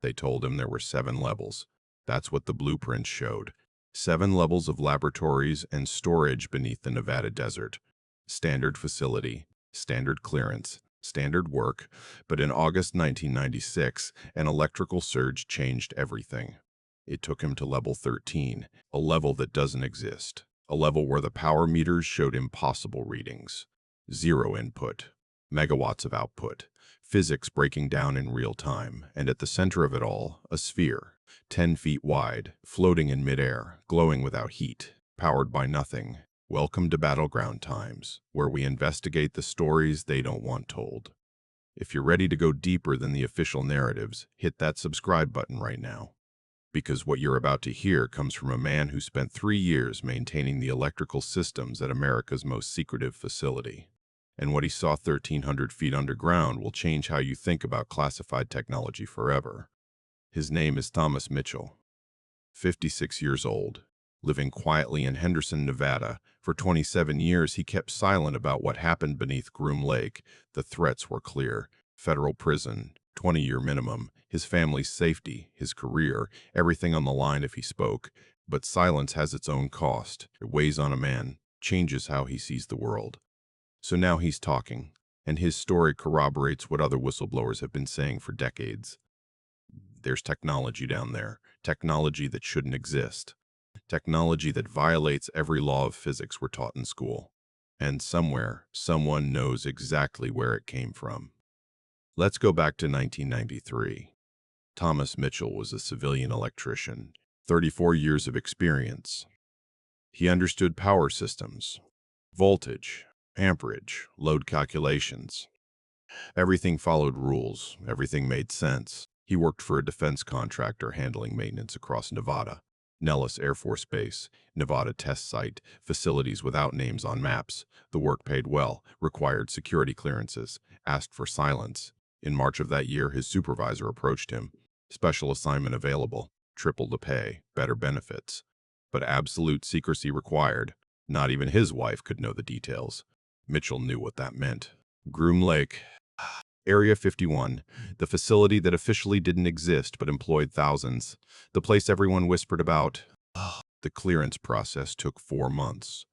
They told him there were 7 levels. That's what the blueprints showed. 7 levels of laboratories and storage beneath the Nevada desert. Standard facility, standard clearance, standard work, but in August 1996, an electrical surge changed everything. It took him to level 13, a level that doesn't exist, a level where the power meters showed impossible readings. 0 input, megawatts of output, physics breaking down in real time, and at the center of it all, a sphere, 10 feet wide, floating in midair, glowing without heat, powered by nothing. Welcome to Battleground Times, where we investigate the stories they don't want told. If you're ready to go deeper than the official narratives, hit that subscribe button right now. Because what you're about to hear comes from a man who spent 3 years maintaining the electrical systems at America's most secretive facility. And what he saw 1,300 feet underground will change how you think about classified technology forever. His name is Thomas Mitchell, 56 years old. Living quietly in Henderson, Nevada, for 27 years he kept silent about what happened beneath Groom Lake. The threats were clear. Federal prison, 20-year minimum, his family's safety, his career, everything on the line if he spoke. But silence has its own cost. It weighs on a man, changes how he sees the world. So now he's talking, and his story corroborates what other whistleblowers have been saying for decades. There's technology down there, technology that shouldn't exist. Technology that violates every law of physics we're taught in school. And somewhere, someone knows exactly where it came from. Let's go back to 1993. Thomas Mitchell was a civilian electrician, 34 years of experience. He understood power systems, voltage, amperage, load calculations. Everything followed rules, everything made sense. He worked for a defense contractor handling maintenance across Nevada. Nellis Air Force Base, Nevada test site, facilities without names on maps. The work paid well, required security clearances, asked for silence. In March of that year, his supervisor approached him. Special assignment available, triple the pay, better benefits. But absolute secrecy required. Not even his wife could know the details. Mitchell knew what that meant. Groom Lake, Area 51, the facility that officially didn't exist but employed thousands. The place everyone whispered about. The clearance process took 4 months.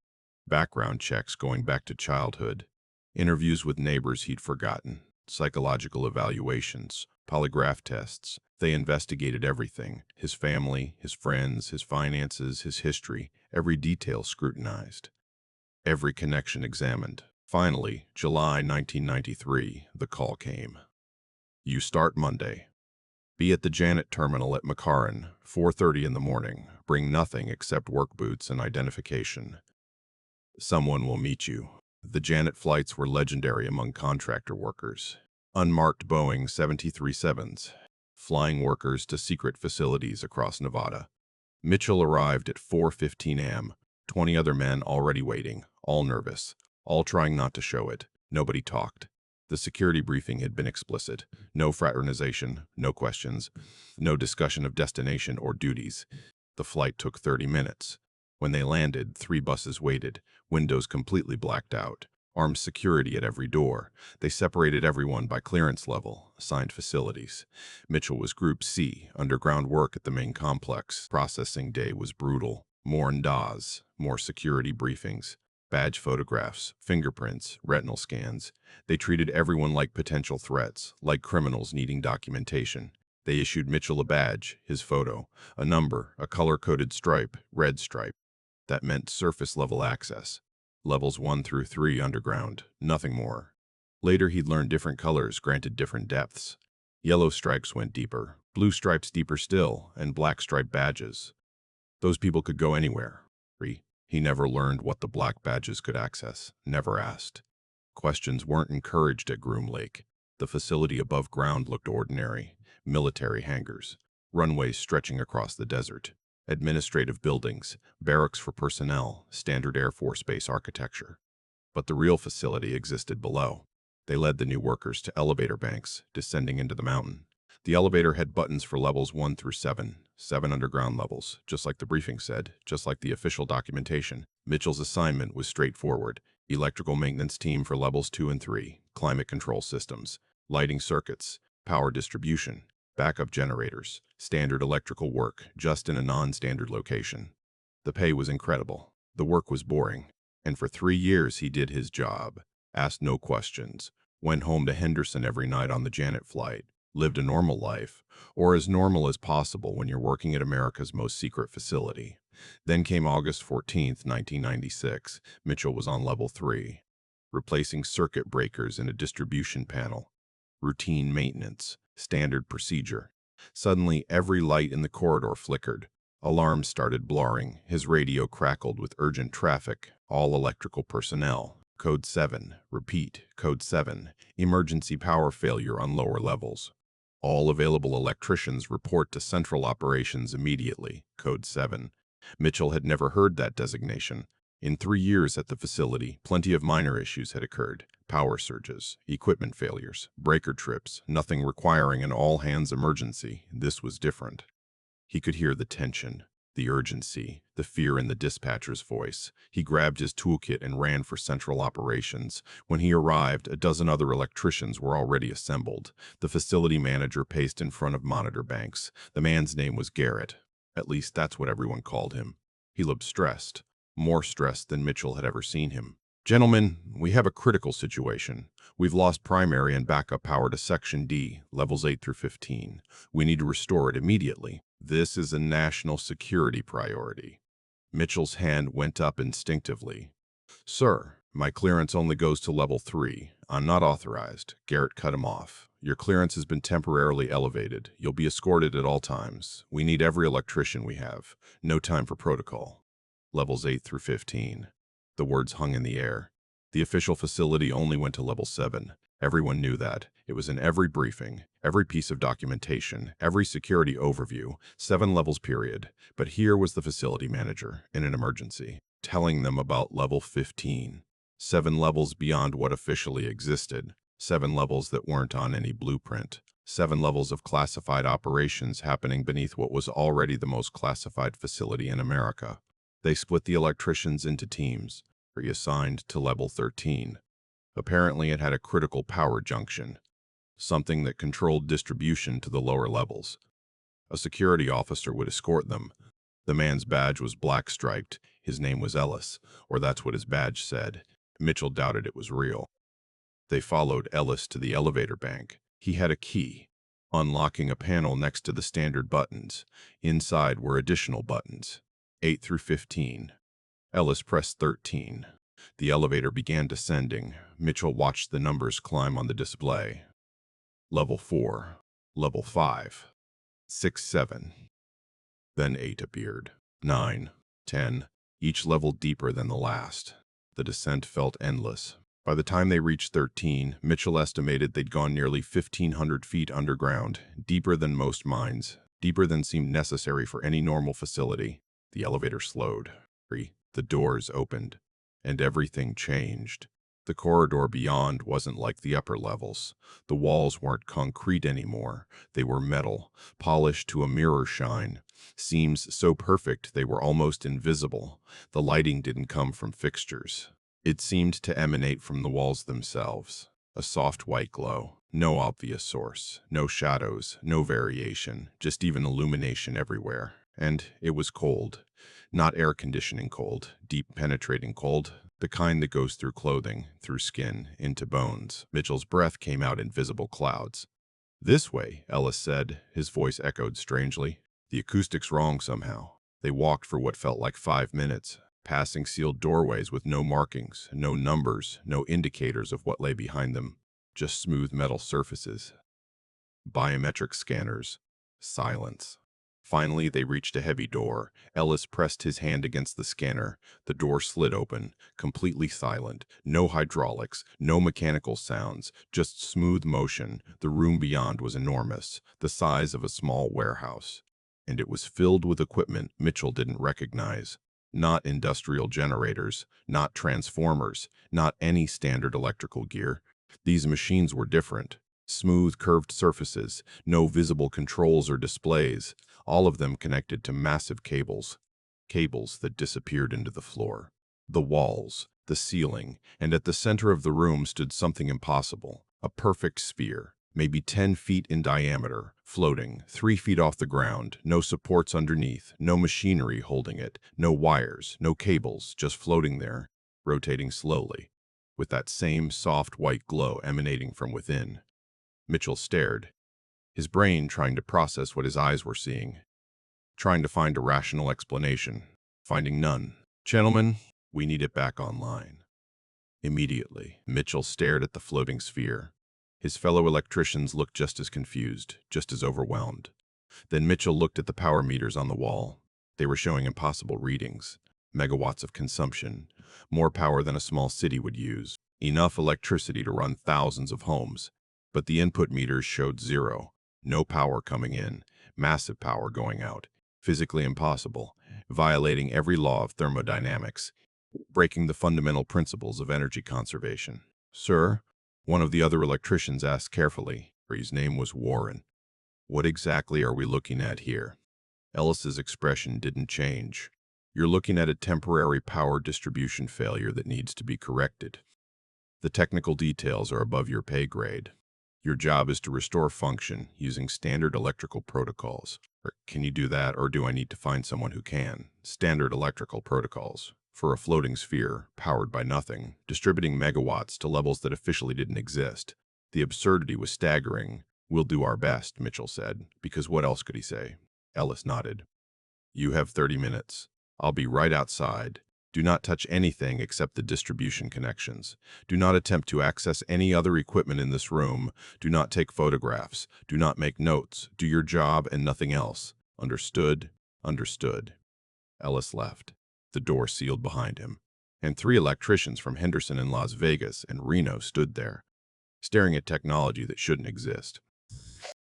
Background checks going back to childhood. Interviews with neighbors he'd forgotten. Psychological evaluations. Polygraph tests. They investigated everything. His family, his friends, his finances, his history. Every detail scrutinized. Every connection examined. Finally, July 1993, the call came. You start Monday. Be at the Janet terminal at McCarran, 4:30 in the morning. Bring nothing except work boots and identification. Someone will meet you. The Janet flights were legendary among contractor workers. Unmarked Boeing 737s, flying workers to secret facilities across Nevada. Mitchell arrived at 4:15 a.m., 20 other men already waiting, all nervous. All trying not to show it. Nobody talked. The security briefing had been explicit. No fraternization, no questions, no discussion of destination or duties. The flight took 30 minutes. When they landed, 3 buses waited, windows completely blacked out, armed security at every door. They separated everyone by clearance level, assigned facilities. Mitchell was Group C, underground work at the main complex. Processing day was brutal. More NDAs, more security briefings. Badge photographs, fingerprints, retinal scans. They treated everyone like potential threats, like criminals needing documentation. They issued Mitchell a badge, his photo, a number, a color-coded stripe, red stripe. That meant surface-level access. Levels 1 through 3 underground, nothing more. Later he'd learned different colors granted different depths. Yellow stripes went deeper, blue stripes deeper still, and black stripe badges. Those people could go anywhere. He never learned what the black badges could access, never asked. Questions weren't encouraged at Groom Lake. The facility above ground looked ordinary. Military hangars, runways stretching across the desert, administrative buildings, barracks for personnel, standard Air Force Base architecture. But the real facility existed below. They led the new workers to elevator banks, descending into the mountain. The elevator had buttons for levels 1 through 7, 7 underground levels, just like the briefing said, just like the official documentation. Mitchell's assignment was straightforward. Electrical maintenance team for levels 2 and 3, climate control systems, lighting circuits, power distribution. Backup generators, standard electrical work, just in a non-standard location. The pay was incredible. The work was boring. And for 3 years he did his job, asked no questions, went home to Henderson every night on the Janet flight, lived a normal life, or as normal as possible when you're working at America's most secret facility. Then came August 14th, 1996. Mitchell was on level 3, replacing circuit breakers in a distribution panel. Routine maintenance, standard procedure. Suddenly, every light in the corridor flickered. Alarms started blaring. His radio crackled with urgent traffic. All electrical personnel. Code 7. Repeat. Code 7. Emergency power failure on lower levels. All available electricians report to central operations immediately. Code 7. Mitchell had never heard that designation. In 3 years at the facility, plenty of minor issues had occurred. Power surges, equipment failures, breaker trips, nothing requiring an all-hands emergency. This was different. He could hear the tension, the urgency, the fear in the dispatcher's voice. He grabbed his toolkit and ran for central operations. When he arrived, a dozen other electricians were already assembled. The facility manager paced in front of monitor banks. The man's name was Garrett. At least that's what everyone called him. He looked stressed, more stressed than Mitchell had ever seen him. "Gentlemen, we have a critical situation. We've lost primary and backup power to Section D, levels 8 through 15. We need to restore it immediately. This is a national security priority." Mitchell's hand went up instinctively. "Sir, my clearance only goes to level 3. I'm not authorized." Garrett cut him off. "Your clearance has been temporarily elevated. You'll be escorted at all times. We need every electrician we have. No time for protocol. Levels 8 through 15. The words hung in the air. The official facility only went to level 7. Everyone knew that. It was in every briefing, every piece of documentation, every security overview, 7 levels period. But here was the facility manager, in an emergency, telling them about level 15. 7 levels beyond what officially existed. 7 levels that weren't on any blueprint. 7 levels of classified operations happening beneath what was already the most classified facility in America. They split the electricians into teams, reassigned to level 13. Apparently it had a critical power junction, something that controlled distribution to the lower levels. A security officer would escort them. The man's badge was black-striped. His name was Ellis, or that's what his badge said. Mitchell doubted it was real. They followed Ellis to the elevator bank. He had a key, unlocking a panel next to the standard buttons. Inside were additional buttons, 8 through 15. Ellis pressed 13. The elevator began descending. Mitchell watched the numbers climb on the display. Level 4, Level 5, 6, 7. Then 8 appeared. 9, 10, each level deeper than the last. The descent felt endless. By the time they reached 13, Mitchell estimated they'd gone nearly 1,500 feet underground, deeper than most mines, deeper than seemed necessary for any normal facility. The elevator slowed. The doors opened, and everything changed. The corridor beyond wasn't like the upper levels. The walls weren't concrete anymore. They were metal, polished to a mirror shine. Seams so perfect they were almost invisible. The lighting didn't come from fixtures. It seemed to emanate from the walls themselves. A soft white glow. No obvious source. No shadows. No variation. Just even illumination everywhere. And it was cold. Not air conditioning cold. Deep penetrating cold. The kind that goes through clothing, through skin, into bones. Mitchell's breath came out in visible clouds. "This way," Ellis said. His voice echoed strangely. "The acoustic's wrong somehow." They walked for what felt like 5 minutes, passing sealed doorways with no markings, no numbers, no indicators of what lay behind them. Just smooth metal surfaces. Biometric scanners. Silence. Finally, they reached a heavy door. Ellis pressed his hand against the scanner. The door slid open, completely silent. No hydraulics, no mechanical sounds, just smooth motion. The room beyond was enormous, the size of a small warehouse. And it was filled with equipment Mitchell didn't recognize. Not industrial generators, not transformers, not any standard electrical gear. These machines were different. Smooth, curved surfaces, no visible controls or displays, all of them connected to massive cables. Cables that disappeared into the floor. The walls, the ceiling, and at the center of the room stood something impossible, a perfect sphere. maybe 10 feet in diameter, floating 3 feet off the ground, no supports underneath, no machinery holding it, no wires, no cables, just floating there, rotating slowly, with that same soft white glow emanating from within. Mitchell stared, his brain trying to process what his eyes were seeing, trying to find a rational explanation, finding none. "Gentlemen, we need it back online." Immediately, Mitchell stared at the floating sphere. His fellow electricians looked just as confused, just as overwhelmed. Then Mitchell looked at the power meters on the wall. They were showing impossible readings. Megawatts of consumption, more power than a small city would use. Enough electricity to run thousands of homes. But the input meters showed zero. No power coming in, massive power going out. Physically impossible, violating every law of thermodynamics, breaking the fundamental principles of energy conservation. "Sir," one of the other electricians asked carefully, for his name was Warren, "what exactly are we looking at here?" Ellis's expression didn't change. "You're looking at a temporary power distribution failure that needs to be corrected. The technical details are above your pay grade. Your job is to restore function using standard electrical protocols. Can you do that, or do I need to find someone who can?" Standard electrical protocols. For a floating sphere, powered by nothing, distributing megawatts to levels that officially didn't exist. The absurdity was staggering. "We'll do our best," Mitchell said, because what else could he say? Ellis nodded. "You have 30 minutes. I'll be right outside. Do not touch anything except the distribution connections. Do not attempt to access any other equipment in this room. Do not take photographs. Do not make notes. Do your job and nothing else. Understood?" "Understood." Ellis left, the door sealed behind him, and 3 electricians from Henderson and Las Vegas and Reno stood there, staring at technology that shouldn't exist.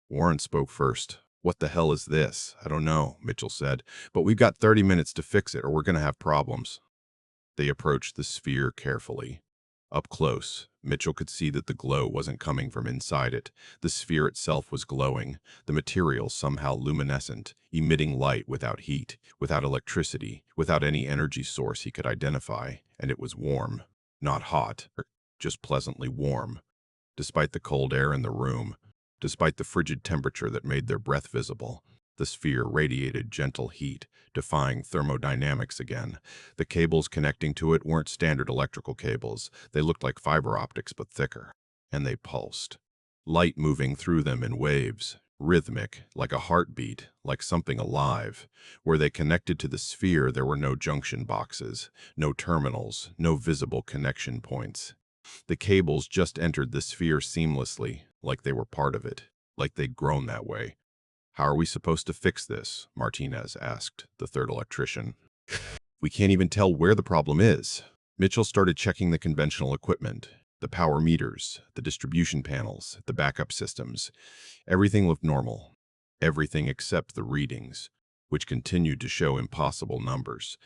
Warren spoke first. "What the hell is this?" "I don't know," Mitchell said, "but we've got 30 minutes to fix it or we're going to have problems." They approached the sphere carefully. Up close, Mitchell could see that the glow wasn't coming from inside it. The sphere itself was glowing, the material somehow luminescent, emitting light without heat, without electricity, without any energy source he could identify, and it was warm. Not hot, just pleasantly warm. Despite the cold air in the room, despite the frigid temperature that made their breath visible, the sphere radiated gentle heat, defying thermodynamics again. The cables connecting to it weren't standard electrical cables. They looked like fiber optics, but thicker. And they pulsed. Light moving through them in waves, rhythmic, like a heartbeat, like something alive. Where they connected to the sphere, there were no junction boxes, no terminals, no visible connection points. The cables just entered the sphere seamlessly, like they were part of it, like they'd grown that way. "How are we supposed to fix this?" Martinez asked, the third electrician. "We can't even tell where the problem is." Mitchell started checking the conventional equipment, the power meters, the distribution panels, the backup systems. Everything looked normal. Everything except the readings, which continued to show impossible numbers.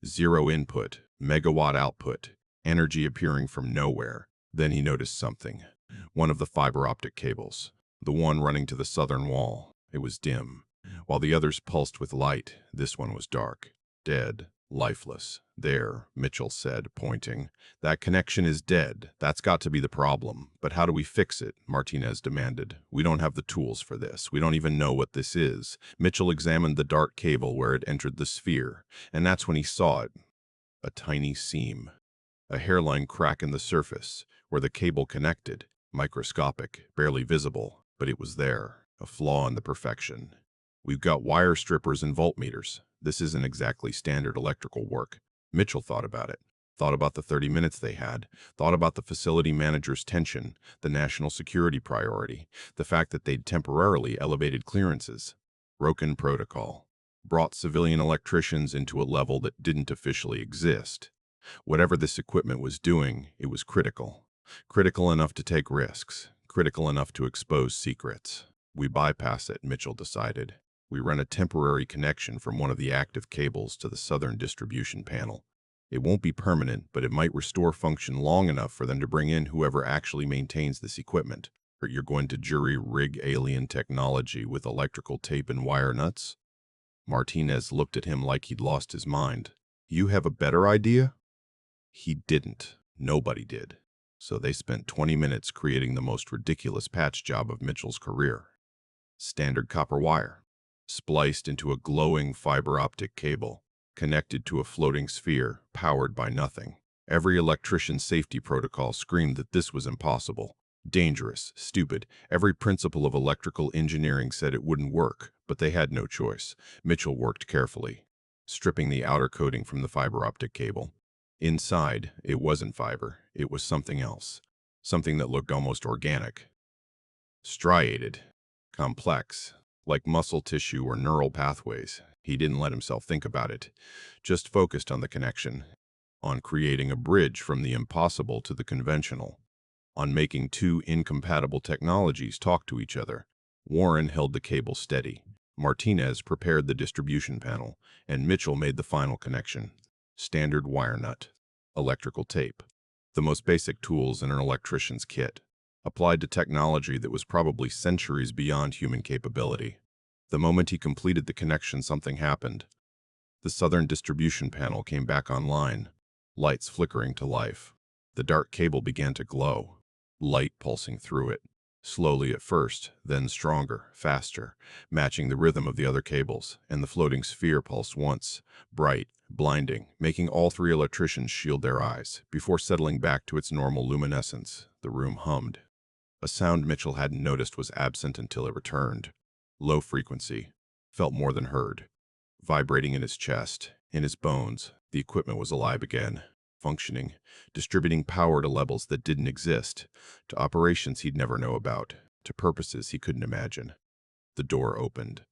Zero input, megawatt output, energy appearing from nowhere. Then he noticed something. One of the fiber optic cables, the one running to the southern wall. It was dim. While the others pulsed with light, this one was dark, dead, lifeless. "There," Mitchell said, pointing. "That connection is dead. That's got to be the problem. But how do we fix it?" Martinez demanded. "We don't have the tools for this. We don't even know what this is." Mitchell examined the dark cable where it entered the sphere, and that's when he saw it. A tiny seam. A hairline crack in the surface, where the cable connected. Microscopic, barely visible, but it was there. A flaw in the perfection. "We've got wire strippers and voltmeters. This isn't exactly standard electrical work." Mitchell thought about it. Thought about the 30 minutes they had. Thought about the facility manager's tension, the national security priority, the fact that they'd temporarily elevated clearances. Broken protocol. Brought civilian electricians into a level that didn't officially exist. Whatever this equipment was doing, it was critical. Critical enough to take risks. Critical enough to expose secrets. "We bypass it," Mitchell decided. "We run a temporary connection from one of the active cables to the southern distribution panel. It won't be permanent, but it might restore function long enough for them to bring in whoever actually maintains this equipment." "Or you're going to jury-rig alien technology with electrical tape and wire nuts?" Martinez looked at him like he'd lost his mind. "You have a better idea?" He didn't. Nobody did. So they spent 20 minutes creating the most ridiculous patch job of Mitchell's career. Standard copper wire, spliced into a glowing fiber optic cable, connected to a floating sphere powered by nothing. Every electrician's safety protocol screamed that this was impossible, dangerous, stupid. Every principle of electrical engineering said it wouldn't work, but they had no choice. Mitchell worked carefully, stripping the outer coating from the fiber optic cable. Inside, it wasn't fiber, it was something else. Something that looked almost organic. Striated, complex, like muscle tissue or neural pathways. He didn't let himself think about it, just focused on the connection, on creating a bridge from the impossible to the conventional, on making two incompatible technologies talk to each other. Warren held the cable steady. Martinez prepared the distribution panel, and Mitchell made the final connection. Standard wire nut, electrical tape, the most basic tools in an electrician's kit, applied to technology that was probably centuries beyond human capability. The moment he completed the connection, something happened. The southern distribution panel came back online, lights flickering to life. The dark cable began to glow, light pulsing through it, slowly at first, then stronger, faster, matching the rhythm of the other cables, and the floating sphere pulsed once, bright, blinding, making all three electricians shield their eyes. Before settling back to its normal luminescence, the room hummed. A sound Mitchell hadn't noticed was absent until it returned. Low frequency, felt more than heard. Vibrating in his chest, in his bones, the equipment was alive again, functioning, distributing power to levels that didn't exist, to operations he'd never know about, to purposes he couldn't imagine. The door opened.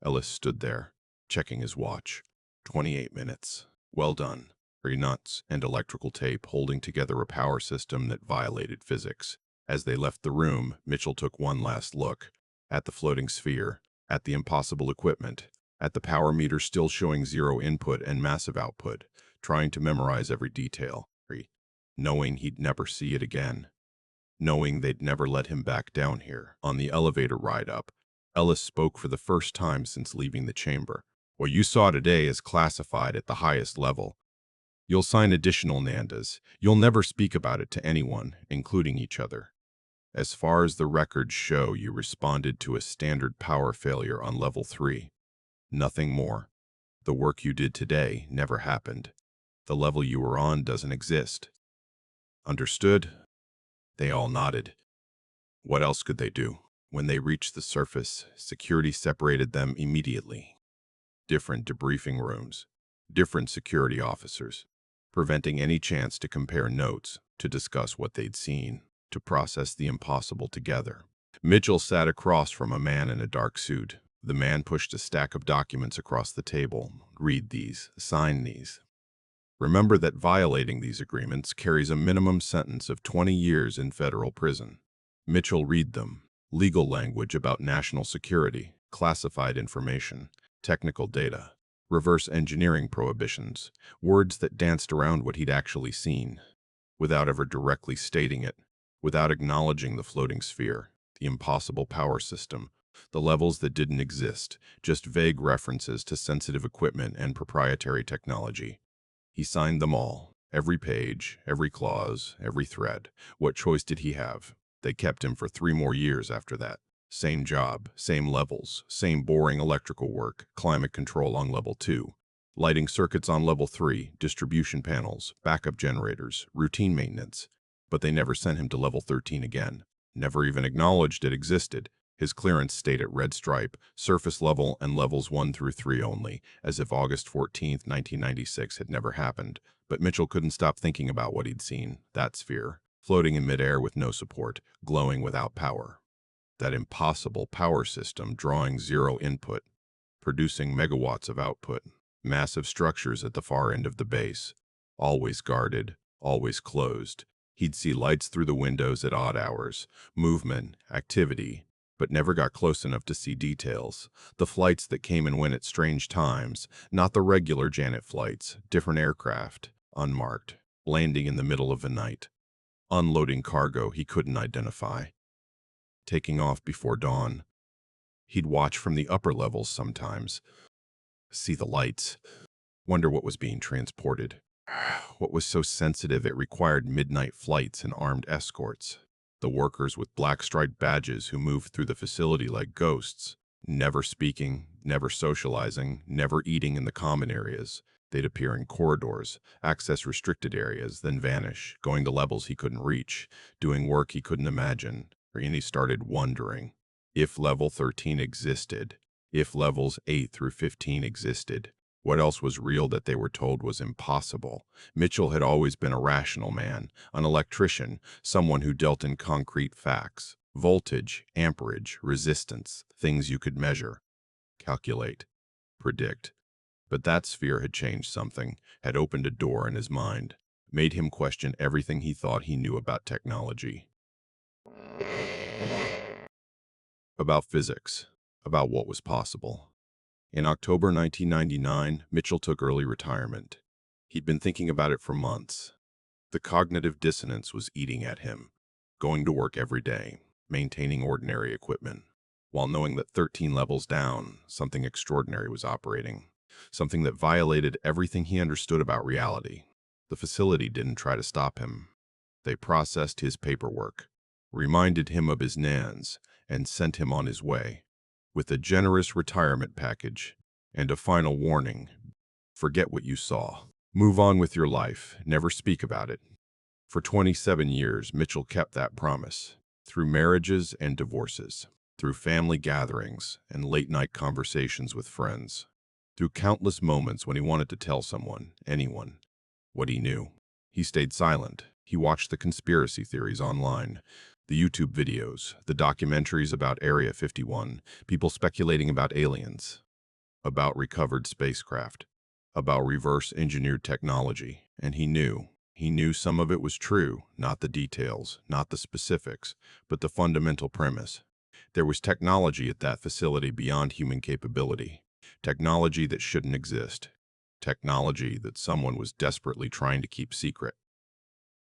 Ellis stood there, checking his watch. 28 minutes. Well done. 3 nuts and electrical tape holding together a power system that violated physics. As they left the room, Mitchell took one last look. At the floating sphere, at the impossible equipment, at the power meter still showing 0 input and massive output, trying to memorize every detail, knowing he'd never see it again, knowing they'd never let him back down here. On the elevator ride up, Ellis spoke for the first time since leaving the chamber. What you saw today is classified at the highest level. You'll sign additional NANDAs. You'll never speak about it to anyone, including each other. As far as the records show, you responded to a standard power failure on level 3. Nothing more. The work you did today never happened. The level you were on doesn't exist. Understood? They all nodded. What else could they do? When they reached the surface, security separated them immediately. Different debriefing rooms, different security officers, preventing any chance to compare notes, to discuss what they'd seen, to process the impossible together. Mitchell sat across from a man in a dark suit. The man pushed a stack of documents across the table. Read these, sign these. Remember that violating these agreements carries a minimum sentence of 20 years in federal prison. Mitchell read them. Legal language about national security, classified information, technical data, reverse engineering prohibitions, words that danced around what he'd actually seen, without ever directly stating it, without acknowledging the floating sphere, the impossible power system, the levels that didn't exist, just vague references to sensitive equipment and proprietary technology. He signed them all, every page, every clause, every thread. What choice did he have? They kept him for 3 more years after that. Same job, same levels, same boring electrical work, climate control on level 2, lighting circuits on level 3, distribution panels, backup generators, routine maintenance. But they never sent him to level 13 again, never even acknowledged it existed. His clearance stayed at red stripe, surface level and levels 1 through 3 only, as if August 14, 1996 had never happened. But Mitchell couldn't stop thinking about what he'd seen, that sphere, floating in midair with no support, glowing without power. That impossible power system drawing 0 input, producing megawatts of output, massive structures at the far end of the base, always guarded, always closed. He'd see lights through the windows at odd hours, movement, activity, but never got close enough to see details. The flights that came and went at strange times, not the regular Janet flights, different aircraft, unmarked, landing in the middle of the night, unloading cargo he couldn't identify, taking off before dawn. He'd watch from the upper levels sometimes, see the lights, wonder what was being transported. What was so sensitive it required midnight flights and armed escorts. The workers with black-striped badges who moved through the facility like ghosts, never speaking, never socializing, never eating in the common areas. They'd appear in corridors, access restricted areas, then vanish, going to levels he couldn't reach, doing work he couldn't imagine. And he started wondering if level 13 existed, if levels 8 through 15 existed. What else was real that they were told was impossible? Mitchell had always been a rational man, an electrician, someone who dealt in concrete facts. Voltage, amperage, resistance, things you could measure, calculate, predict. But that sphere had changed something, had opened a door in his mind, made him question everything he thought he knew about technology. About physics, about what was possible. In October 1999, Mitchell took early retirement. He'd been thinking about it for months. The cognitive dissonance was eating at him, going to work every day, maintaining ordinary equipment, while knowing that 13 levels down, something extraordinary was operating, something that violated everything he understood about reality. The facility didn't try to stop him. They processed his paperwork, reminded him of his NANs, and sent him on his way, with a generous retirement package and a final warning. Forget what you saw. Move on with your life. Never speak about it. For 27 years, Mitchell kept that promise, through marriages and divorces, through family gatherings and late-night conversations with friends, through countless moments when he wanted to tell someone, anyone, what he knew. He stayed silent. He watched the conspiracy theories online, the YouTube videos, the documentaries about Area 51, people speculating about aliens, about recovered spacecraft, about reverse-engineered technology, and he knew some of it was true, not the details, not the specifics, but the fundamental premise. There was technology at that facility beyond human capability, technology that shouldn't exist, technology that someone was desperately trying to keep secret.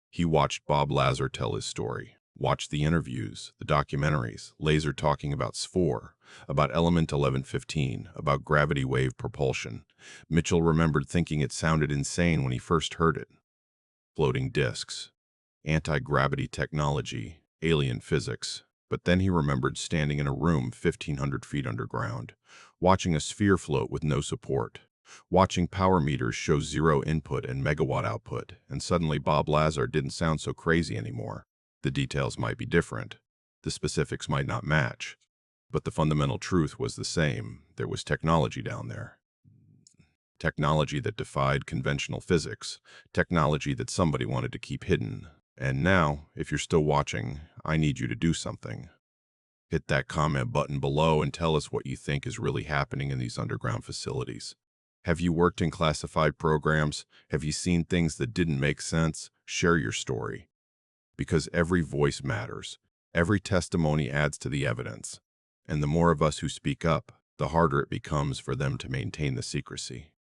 He watched Bob Lazar tell his story, watched the interviews, the documentaries, Lazar talking about SFOR, about Element 1115, about gravity wave propulsion. Mitchell remembered thinking it sounded insane when he first heard it. Floating disks, anti-gravity technology, alien physics. But then he remembered standing in a room 1,500 feet underground, watching a sphere float with no support, watching power meters show zero input and megawatt output, and suddenly Bob Lazar didn't sound so crazy anymore. The details might be different, the specifics might not match, but the fundamental truth was the same. There was technology down there. Technology that defied conventional physics, technology that somebody wanted to keep hidden. And now, if you're still watching, I need you to do something. Hit that comment button below and tell us what you think is really happening in these underground facilities. Have you worked in classified programs? Have you seen things that didn't make sense? Share your story. Because every voice matters. Every testimony adds to the evidence. And the more of us who speak up, the harder it becomes for them to maintain the secrecy.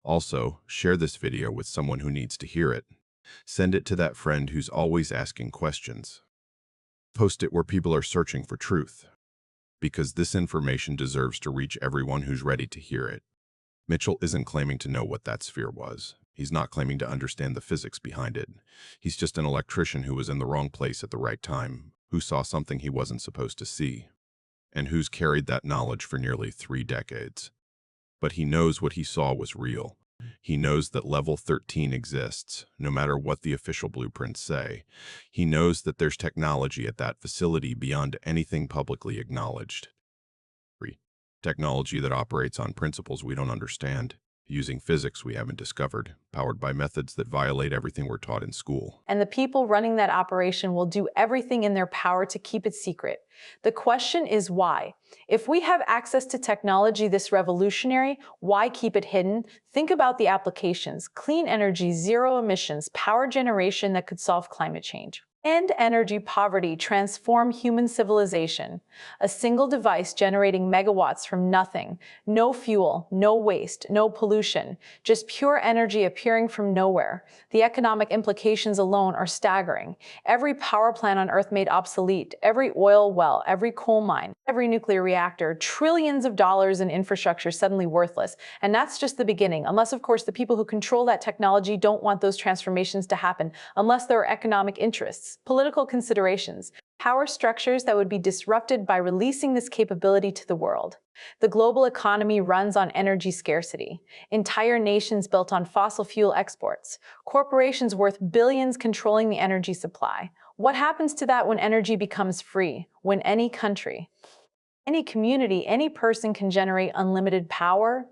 Also, share this video with someone who needs to hear it. Send it to that friend who's always asking questions. Post it where people are searching for truth. Because this information deserves to reach everyone who's ready to hear it. Mitchell isn't claiming to know what that sphere was. He's not claiming to understand the physics behind it. He's just an electrician who was in the wrong place at the right time, who saw something he wasn't supposed to see, and who's carried that knowledge for nearly 3 decades. But he knows what he saw was real. He knows that level 13 exists, no matter what the official blueprints say. He knows that there's technology at that facility beyond anything publicly acknowledged. Technology that operates on principles we don't understand, using physics we haven't discovered, powered by methods that violate everything we're taught in school. And the people running that operation will do everything in their power to keep it secret. The question is why? If we have access to technology this revolutionary, why keep it hidden? Think about the applications: clean energy, zero emissions, power generation that could solve climate change. End energy poverty, transform human civilization. A single device generating megawatts from nothing. No fuel, no waste, no pollution. Just pure energy appearing from nowhere. The economic implications alone are staggering. Every power plant on Earth made obsolete. Every oil well, every coal mine, every nuclear reactor. Trillions of dollars in infrastructure suddenly worthless. And that's just the beginning. Unless, of course, the people who control that technology don't want those transformations to happen. Unless there are economic interests, political considerations, power structures that would be disrupted by releasing this capability to the world. The global economy runs on energy scarcity. Entire nations built on fossil fuel exports. Corporations worth billions controlling the energy supply. What happens to that when energy becomes free? When any country, any community, any person can generate unlimited power?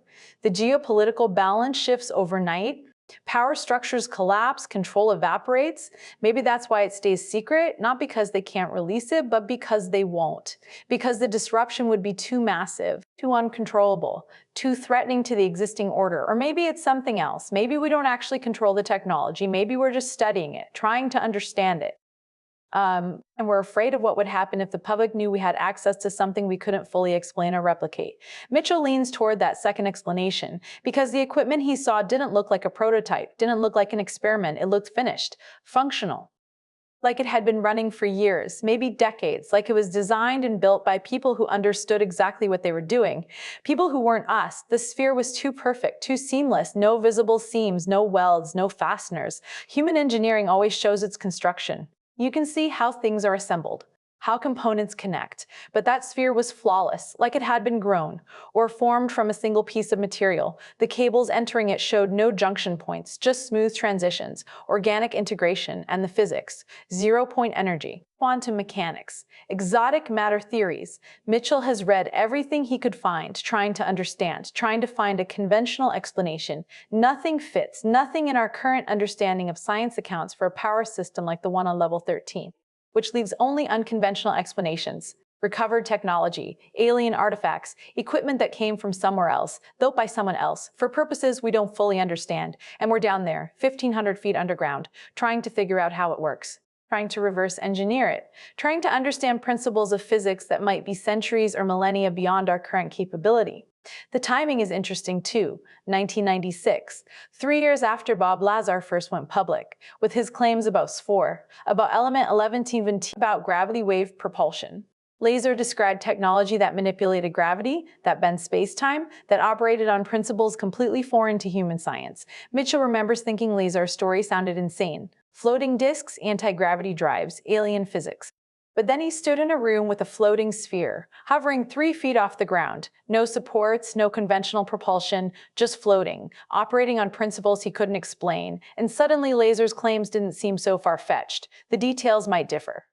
The geopolitical balance shifts overnight. Power structures collapse, control evaporates. Maybe that's why it stays secret, not because they can't release it, but because they won't. Because the disruption would be too massive, too uncontrollable, too threatening to the existing order. Or maybe it's something else. Maybe we don't actually control the technology. Maybe we're just studying it, trying to understand it. And we're afraid of what would happen if the public knew we had access to something we couldn't fully explain or replicate. Mitchell leans toward that second explanation because the equipment he saw didn't look like a prototype, didn't look like an experiment. It looked finished, functional, like it had been running for years, maybe decades, like it was designed and built by people who understood exactly what they were doing. People who weren't us. The sphere was too perfect, too seamless, no visible seams, no welds, no fasteners. Human engineering always shows its construction. You can see how things are assembled, how components connect, but that sphere was flawless, like it had been grown or formed from a single piece of material. The cables entering it showed no junction points, just smooth transitions, organic integration, and the physics, zero-point energy, quantum mechanics, exotic matter theories. Mitchell has read everything he could find, trying to understand, trying to find a conventional explanation. Nothing fits, nothing in our current understanding of science accounts for a power system like the one on level 13. Which leaves only unconventional explanations. Recovered technology, alien artifacts, equipment that came from somewhere else, built by someone else, for purposes we don't fully understand. And we're down there, 1,500 feet underground, trying to figure out how it works, trying to reverse engineer it, trying to understand principles of physics that might be centuries or millennia beyond our current capability. The timing is interesting too, 1996, 3 years after Bob Lazar first went public, with his claims about SFOR, about element 11, about gravity wave propulsion. Lazar described technology that manipulated gravity, that bent space-time, that operated on principles completely foreign to human science. Mitchell remembers thinking Lazar's story sounded insane. Floating disks, anti-gravity drives, alien physics. But then he stood in a room with a floating sphere, hovering 3 feet off the ground. No supports, no conventional propulsion, just floating, operating on principles he couldn't explain. And suddenly Lazar's claims didn't seem so far-fetched. The details might differ.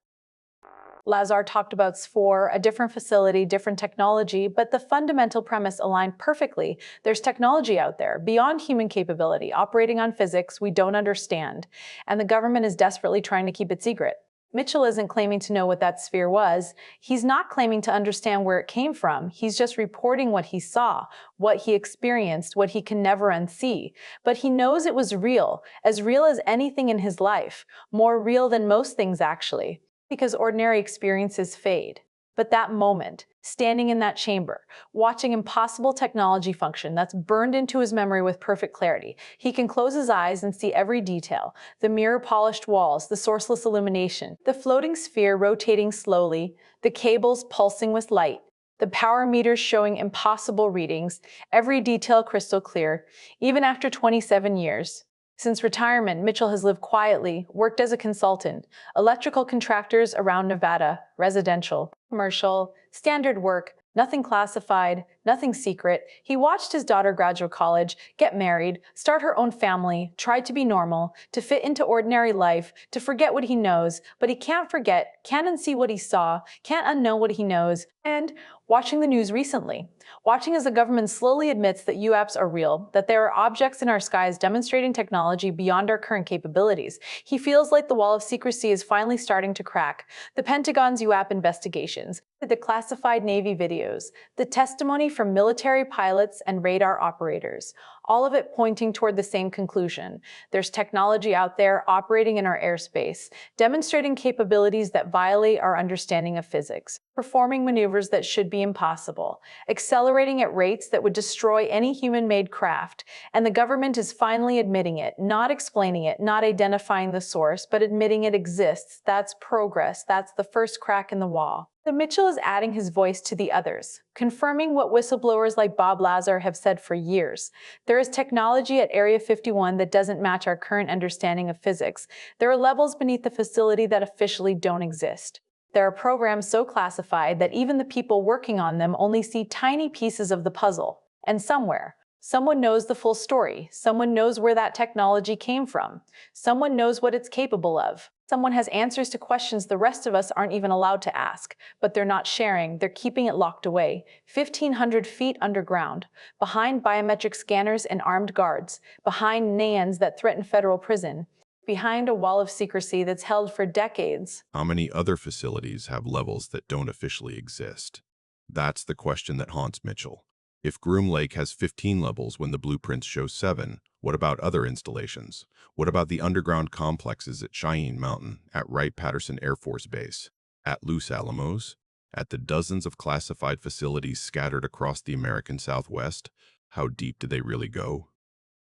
Lazar talked about SFOR, a different facility, different technology, but the fundamental premise aligned perfectly. There's technology out there, beyond human capability, operating on physics we don't understand, and the government is desperately trying to keep it secret. Mitchell isn't claiming to know what that sphere was. He's not claiming to understand where it came from. He's just reporting what he saw, what he experienced, what he can never unsee. But he knows it was real as anything in his life, more real than most things actually, because ordinary experiences fade. But that moment, standing in that chamber, watching impossible technology function that's burned into his memory with perfect clarity, he can close his eyes and see every detail, the mirror-polished walls, the sourceless illumination, the floating sphere rotating slowly, the cables pulsing with light, the power meters showing impossible readings, every detail crystal clear, even after 27 years. Since retirement, Mitchell has lived quietly, worked as a consultant, electrical contractors around Nevada, residential, commercial, standard work, nothing classified, nothing secret. He watched his daughter graduate college, get married, start her own family, tried to be normal, to fit into ordinary life, to forget what he knows, but he can't forget, can't unsee what he saw, can't unknow what he knows, and watching the news recently, watching as the government slowly admits that UAPs are real, that there are objects in our skies demonstrating technology beyond our current capabilities. He feels like the wall of secrecy is finally starting to crack. The Pentagon's UAP investigations, the declassified Navy videos, the testimony from military pilots and radar operators, all of it pointing toward the same conclusion. There's technology out there operating in our airspace, demonstrating capabilities that violate our understanding of physics, performing maneuvers that should be impossible, accelerating at rates that would destroy any human-made craft. And the government is finally admitting it, not explaining it, not identifying the source, but admitting it exists. That's progress. That's the first crack in the wall. So Mitchell is adding his voice to the others, confirming what whistleblowers like Bob Lazar have said for years. There is technology at Area 51 that doesn't match our current understanding of physics. There are levels beneath the facility that officially don't exist. There are programs so classified that even the people working on them only see tiny pieces of the puzzle. And somewhere, someone knows the full story. Someone knows where that technology came from. Someone knows what it's capable of. Someone has answers to questions the rest of us aren't even allowed to ask, but they're not sharing. They're keeping it locked away, 1,500 feet underground, behind biometric scanners and armed guards, behind NANs that threaten federal prison, behind a wall of secrecy that's held for decades. How many other facilities have levels that don't officially exist? That's the question that haunts Mitchell. If Groom Lake has 15 levels when the blueprints show 7, what about other installations? What about the underground complexes at Cheyenne Mountain, at Wright-Patterson Air Force Base, at Los Alamos, at the dozens of classified facilities scattered across the American Southwest? How deep do they really go?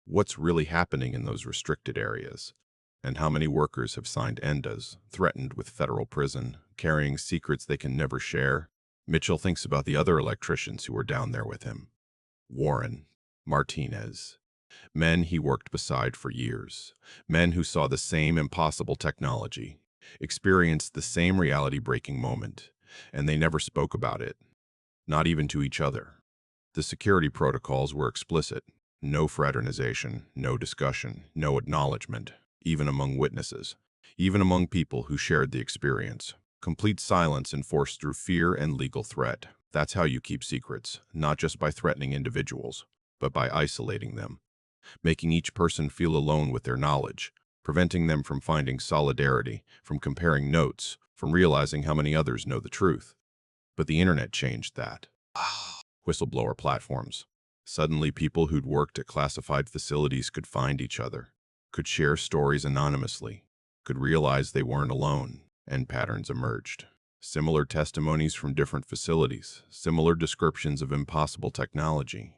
What's really happening in those restricted areas? And how many workers have signed ENDAs, threatened with federal prison, carrying secrets they can never share? Mitchell thinks about the other electricians who were down there with him. Warren, Martinez, men he worked beside for years, men who saw the same impossible technology, experienced the same reality-breaking moment, and they never spoke about it, not even to each other. The security protocols were explicit: no fraternization, no discussion, no acknowledgement, even among witnesses, even among people who shared the experience. Complete silence enforced through fear and legal threat. That's how you keep secrets, not just by threatening individuals, but by isolating them, making each person feel alone with their knowledge, preventing them from finding solidarity, from comparing notes, from realizing how many others know the truth. But the internet changed that. Whistleblower platforms. Suddenly, people who'd worked at classified facilities could find each other, could share stories anonymously, could realize they weren't alone, and patterns emerged. Similar testimonies from different facilities, similar descriptions of impossible technology,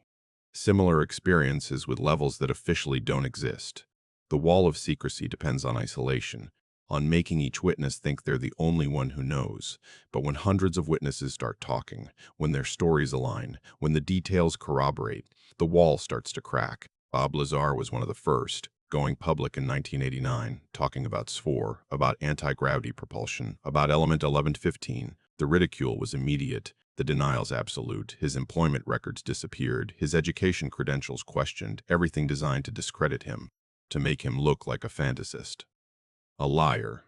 similar experiences with levels that officially don't exist. The wall of secrecy depends on isolation, on making each witness think they're the only one who knows. But when hundreds of witnesses start talking, when their stories align, when the details corroborate, the wall starts to crack. Bob Lazar was one of the first, going public in 1989, talking about SFOR, about anti-gravity propulsion, about element 1115. The ridicule was immediate, the denials absolute. His employment records disappeared, his education credentials questioned, everything designed to discredit him, to make him look like a fantasist, a liar,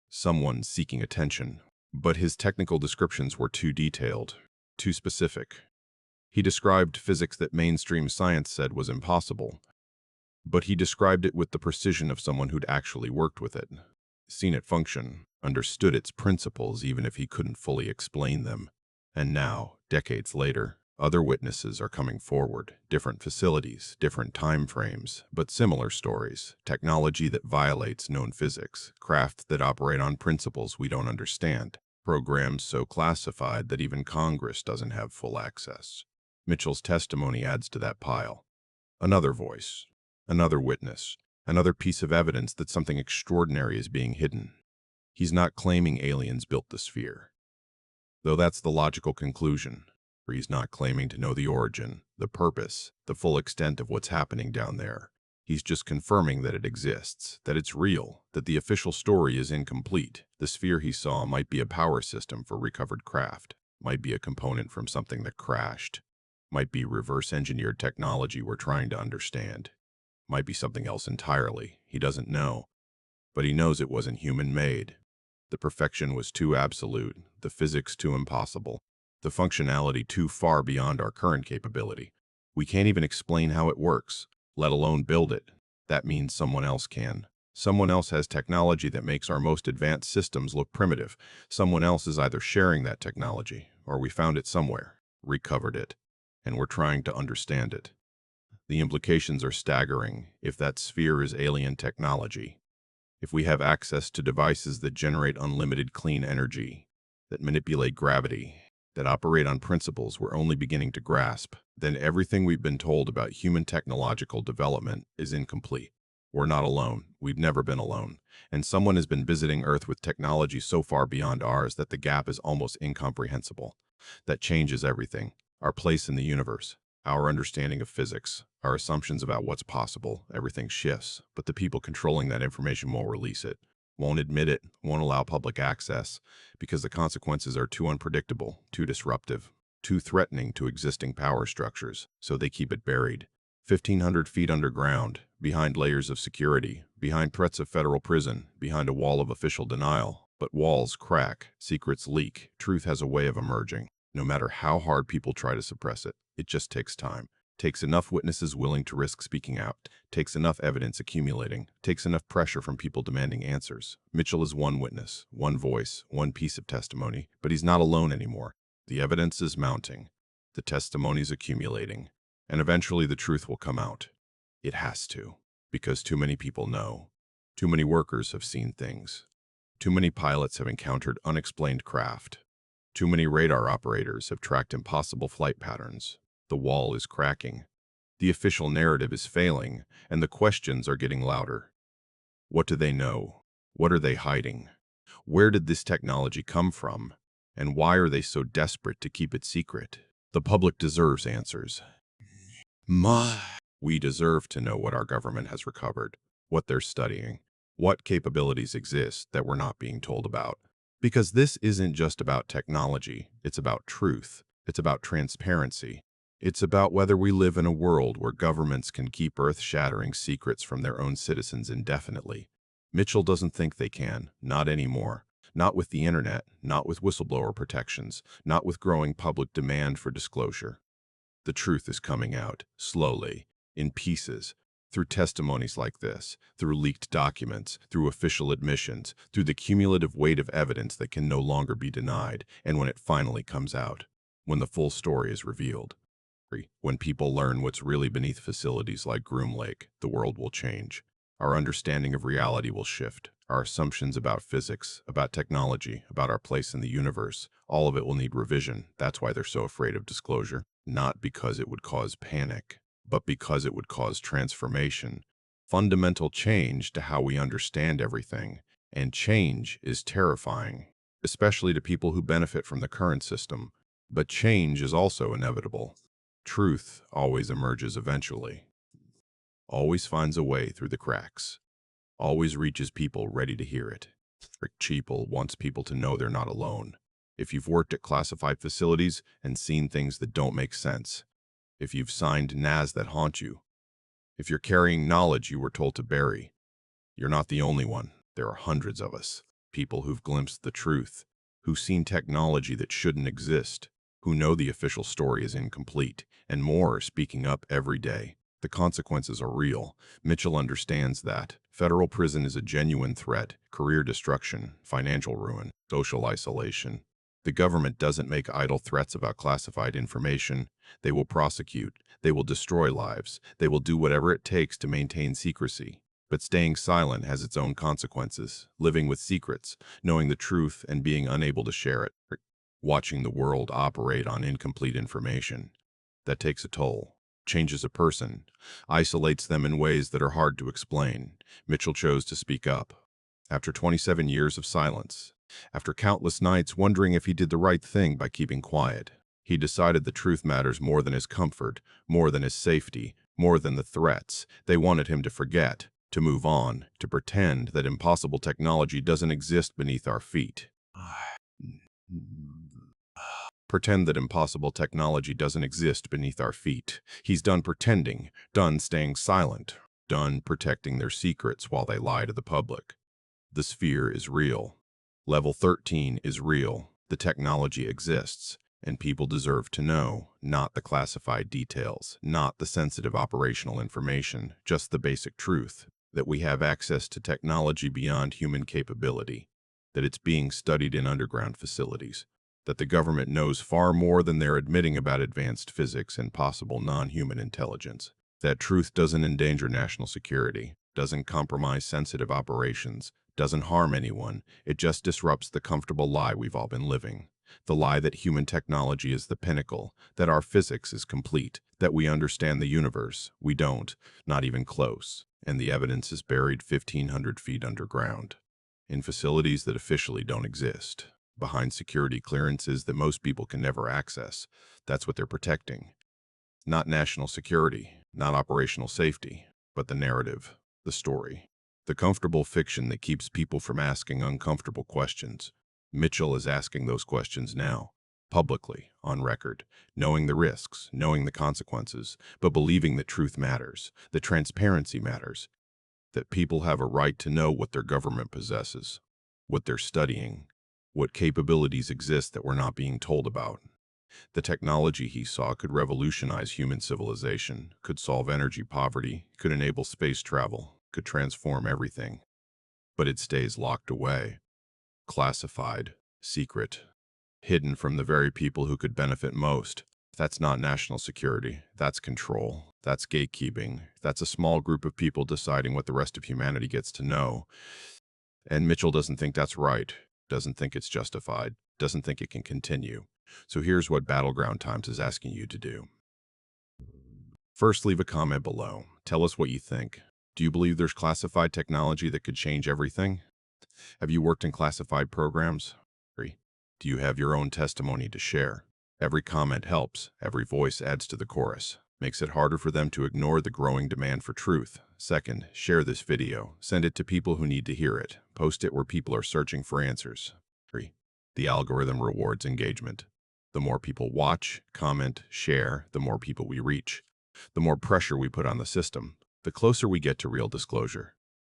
someone seeking attention. But his technical descriptions were too detailed, too specific. He described physics that mainstream science said was impossible, but he described it with the precision of someone who'd actually worked with it, seen it function, understood its principles even if he couldn't fully explain them. And now, decades later, other witnesses are coming forward, different facilities, different time frames, but similar stories, technology that violates known physics, craft that operate on principles we don't understand, programs so classified that even Congress doesn't have full access. Mitchell's testimony adds to that pile. Another voice, another witness, another piece of evidence that something extraordinary is being hidden. He's not claiming aliens built the sphere, though that's the logical conclusion, for he's not claiming to know the origin, the purpose, the full extent of what's happening down there. He's just confirming that it exists, that it's real, that the official story is incomplete. The sphere he saw might be a power system for recovered craft, might be a component from something that crashed, might be reverse-engineered technology we're trying to understand, might be something else entirely. He doesn't know, but he knows it wasn't human-made. The perfection was too absolute, the physics too impossible, the functionality too far beyond our current capability. We can't even explain how it works, let alone build it. That means someone else can. Someone else has technology that makes our most advanced systems look primitive. Someone else is either sharing that technology, or we found it somewhere, recovered it, and we're trying to understand it. The implications are staggering if that sphere is alien technology. If we have access to devices that generate unlimited clean energy, that manipulate gravity, that operate on principles we're only beginning to grasp, then everything we've been told about human technological development is incomplete. We're not alone. We've never been alone. And someone has been visiting Earth with technology so far beyond ours that the gap is almost incomprehensible. That changes everything. Our place in the universe, our understanding of physics, our assumptions about what's possible, everything shifts, but the people controlling that information won't release it, won't admit it, won't allow public access, because the consequences are too unpredictable, too disruptive, too threatening to existing power structures, so they keep it buried. 1,500 feet underground, behind layers of security, behind threats of federal prison, behind a wall of official denial. But walls crack, secrets leak, truth has a way of emerging. No matter how hard people try to suppress it, it just takes time. Takes enough witnesses willing to risk speaking out, takes enough evidence accumulating, takes enough pressure from people demanding answers. Mitchell is one witness, one voice, one piece of testimony, but he's not alone anymore. The evidence is mounting, the testimony's accumulating, and eventually the truth will come out. It has to, because too many people know. Too many workers have seen things. Too many pilots have encountered unexplained craft. Too many radar operators have tracked impossible flight patterns. The wall is cracking. The official narrative is failing, and the questions are getting louder. What do they know? What are they hiding? Where did this technology come from? And why are they so desperate to keep it secret? The public deserves answers. We deserve to know what our government has recovered, what they're studying, what capabilities exist that we're not being told about. Because this isn't just about technology, it's about truth, it's about transparency. It's about whether we live in a world where governments can keep earth-shattering secrets from their own citizens indefinitely. Mitchell doesn't think they can, not anymore. Not with the internet, not with whistleblower protections, not with growing public demand for disclosure. The truth is coming out, slowly, in pieces, through testimonies like this, through leaked documents, through official admissions, through the cumulative weight of evidence that can no longer be denied, and when it finally comes out, when the full story is revealed. When people learn what's really beneath facilities like Groom Lake, the world will change. Our understanding of reality will shift. Our assumptions about physics, about technology, about our place in the universe, all of it will need revision. That's why they're so afraid of disclosure. Not because it would cause panic, but because it would cause transformation. Fundamental change to how we understand everything. And change is terrifying, especially to people who benefit from the current system. But change is also inevitable. Truth always emerges eventually. Always finds a way through the cracks. Always reaches people ready to hear it. Rick Cheeple wants people to know they're not alone. If you've worked at classified facilities and seen things that don't make sense, if you've signed NAs that haunt you, if you're carrying knowledge you were told to bury, you're not the only one. There are hundreds of us, people who've glimpsed the truth, who've seen technology that shouldn't exist, who know the official story is incomplete, and more are speaking up every day. The consequences are real. Mitchell understands that. Federal prison is a genuine threat, career destruction, financial ruin, social isolation. The government doesn't make idle threats about classified information. They will prosecute. They will destroy lives. They will do whatever it takes to maintain secrecy. But staying silent has its own consequences. Living with secrets, knowing the truth and being unable to share it. Watching the world operate on incomplete information. That takes a toll. Changes a person, isolates them in ways that are hard to explain. Mitchell chose to speak up. After 27 years of silence, after countless nights wondering if he did the right thing by keeping quiet, he decided the truth matters more than his comfort, more than his safety, more than the threats. They wanted him to forget, to move on, to pretend that impossible technology doesn't exist beneath our feet. Pretend that impossible technology doesn't exist beneath our feet. He's done pretending, done staying silent, done protecting their secrets while they lie to the public. The sphere is real. Level 13 is real. The technology exists, and people deserve to know, not the classified details, not the sensitive operational information, just the basic truth, that we have access to technology beyond human capability, that it's being studied in underground facilities, that the government knows far more than they're admitting about advanced physics and possible non-human intelligence. That truth doesn't endanger national security, doesn't compromise sensitive operations, doesn't harm anyone. It just disrupts the comfortable lie we've all been living. The lie that human technology is the pinnacle, that our physics is complete, that we understand the universe. We don't, not even close. And the evidence is buried 1,500 feet underground, in facilities that officially don't exist, behind security clearances that most people can never access. That's what they're protecting. Not national security, not operational safety, but the narrative, the story, the comfortable fiction that keeps people from asking uncomfortable questions. Mitchell is asking those questions now, publicly, on record, knowing the risks, knowing the consequences, but believing that truth matters, that transparency matters, that people have a right to know what their government possesses, what they're studying, what capabilities exist that we're not being told about. The technology he saw could revolutionize human civilization, could solve energy poverty, could enable space travel, could transform everything. But it stays locked away, classified, secret, hidden from the very people who could benefit most. That's not national security. That's control. That's gatekeeping. That's a small group of people deciding what the rest of humanity gets to know. And Mitchell doesn't think that's right, doesn't think it's justified, doesn't think it can continue. So here's what Battleground Times is asking you to do. First, leave a comment below. Tell us what you think. Do you believe there's classified technology that could change everything? Have you worked in classified programs? Do you have your own testimony to share? Every comment helps. Every voice adds to the chorus. Makes it harder for them to ignore the growing demand for truth. Second, share this video. Send it to people who need to hear it. Post it where people are searching for answers. 3. The algorithm rewards engagement. The more people watch, comment, share, the more people we reach. The more pressure we put on the system, the closer we get to real disclosure.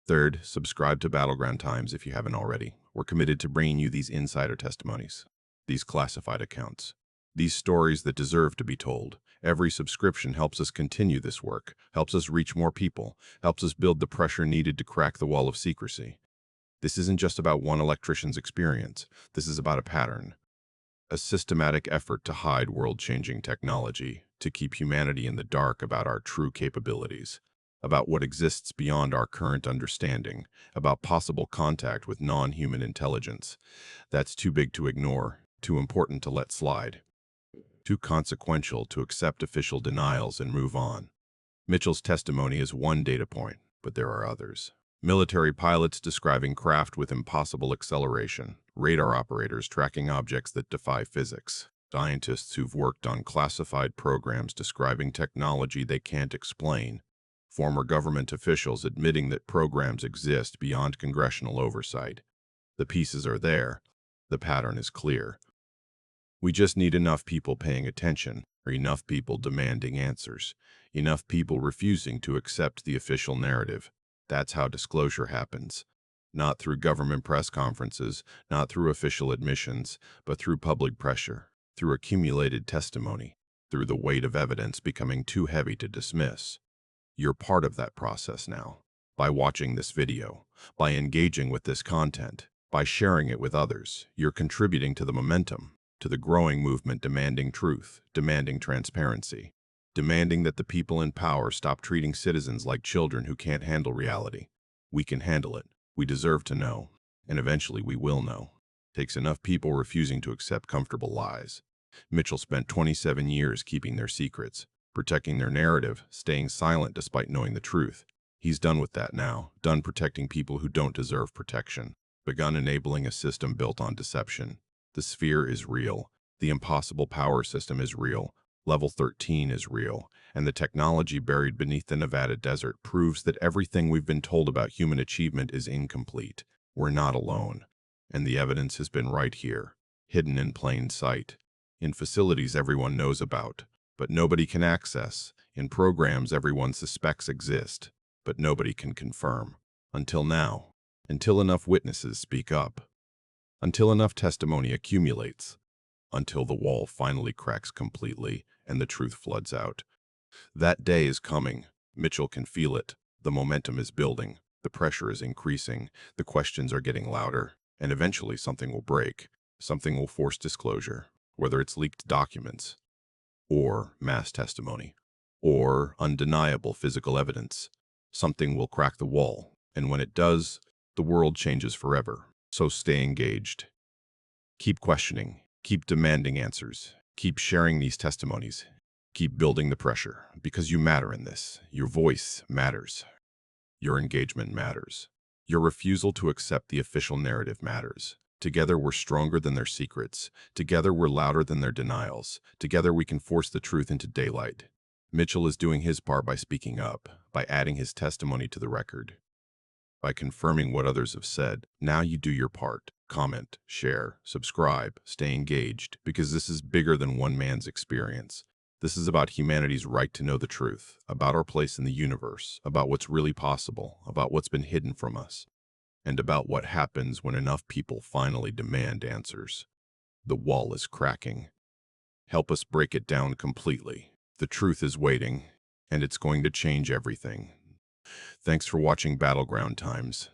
Third, subscribe to Battleground Times if you haven't already. We're committed to bringing you these insider testimonies, these classified accounts, these stories that deserve to be told. Every subscription helps us continue this work, helps us reach more people, helps us build the pressure needed to crack the wall of secrecy. This isn't just about one electrician's experience. This is about a pattern, a systematic effort to hide world-changing technology, to keep humanity in the dark about our true capabilities, about what exists beyond our current understanding, about possible contact with non-human intelligence. That's too big to ignore, too important to let slide, too consequential to accept official denials and move on. Mitchell's testimony is one data point, but there are others. Military pilots describing craft with impossible acceleration, radar operators tracking objects that defy physics, scientists who've worked on classified programs describing technology they can't explain, former government officials admitting that programs exist beyond congressional oversight. The pieces are there. The pattern is clear. We just need enough people paying attention, or enough people demanding answers, enough people refusing to accept the official narrative. That's how disclosure happens. Not through government press conferences, not through official admissions, but through public pressure, through accumulated testimony, through the weight of evidence becoming too heavy to dismiss. You're part of that process now. By watching this video, by engaging with this content, by sharing it with others, you're contributing to the momentum, to the growing movement demanding truth, demanding transparency, demanding that the people in power stop treating citizens like children who can't handle reality. We can handle it. We deserve to know. And eventually we will know. It takes enough people refusing to accept comfortable lies. Mitchell spent 27 years keeping their secrets, protecting their narrative, staying silent despite knowing the truth. He's done with that now, done protecting people who don't deserve protection, begun enabling a system built on deception. The sphere is real. The impossible power system is real. Level 13 is real. And the technology buried beneath the Nevada desert proves that everything we've been told about human achievement is incomplete. We're not alone. And the evidence has been right here, hidden in plain sight, in facilities everyone knows about, but nobody can access, in programs everyone suspects exist, but nobody can confirm. Until now. Until enough witnesses speak up. Until enough testimony accumulates. Until the wall finally cracks completely and the truth floods out. That day is coming. Mitchell can feel it. The momentum is building. The pressure is increasing. The questions are getting louder. And eventually something will break. Something will force disclosure, whether it's leaked documents, or mass testimony, or undeniable physical evidence. Something will crack the wall, and when it does, the world changes forever. So stay engaged. Keep questioning, keep demanding answers, keep sharing these testimonies, keep building the pressure, because you matter in this. Your voice matters. Your engagement matters. Your refusal to accept the official narrative matters. Together we're stronger than their secrets. Together we're louder than their denials. Together we can force the truth into daylight. Mitchell is doing his part by speaking up, by adding his testimony to the record, by confirming what others have said. Now you do your part. Comment, share, subscribe, stay engaged, because this is bigger than one man's experience. This is about humanity's right to know the truth, about our place in the universe, about what's really possible, about what's been hidden from us, and about what happens when enough people finally demand answers. The wall is cracking. Help us break it down completely. The truth is waiting, and it's going to change everything. Thanks for watching Battleground Times.